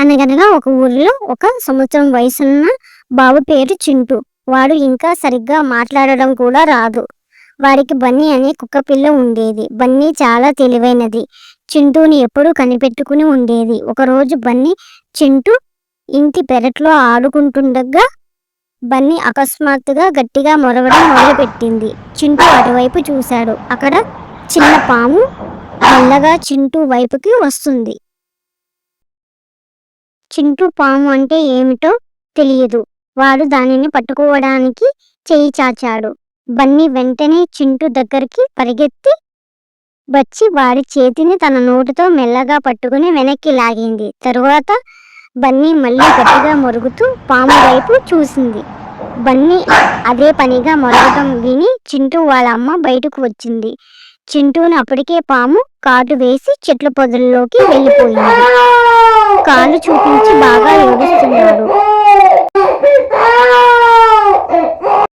అనగనగా ఒక ఊరిలో ఒక సంవత్సరం వయసున్న బాబు పేరు చింటూ. వాడు ఇంకా సరిగ్గా మాట్లాడడం కూడా రాదు. వాడికి బన్నీ అనే కుక్కపిల్ల ఉండేది. బన్నీ చాలా తెలివైనది. చింటూని ఎప్పుడూ కనిపెట్టుకుని ఉండేది. ఒకరోజు బన్నీ చింటూ ఇంటి పెరట్లో ఆడుకుంటుండగా బన్నీ అకస్మాత్తుగా గట్టిగా మొరగడం మొదలుపెట్టింది. చింటూ అటువైపు చూశాడు. అక్కడ చిన్న పాము మెల్లగా చింటూ వైపుకి వస్తుంది. చింటూ పాము అంటే ఏమిటో తెలియదు. వాడు దానిని పట్టుకోవడానికి చెయ్యి చాచాడు. బన్నీ వెంటనే చింటూ దగ్గరికి పరిగెత్తి వచ్చి వాడి చేతిని తన నోటితో మెల్లగా పట్టుకుని వెనక్కి లాగింది. తరువాత బన్నీ మళ్ళీ గట్టిగా మొరుగుతూ పాము వైపు చూసింది. బన్నీ అదే పనిగా మొరగటం విని చింటూ వాళ్ళ అమ్మ బయటకు వచ్చింది. చింటూని అప్పటికే పాము కాటు వేసి చెట్ల పొదల్లోకి వెళ్ళిపోయింది. కాళ్ళు చూపించి బాగా ఏడుస్తుంది.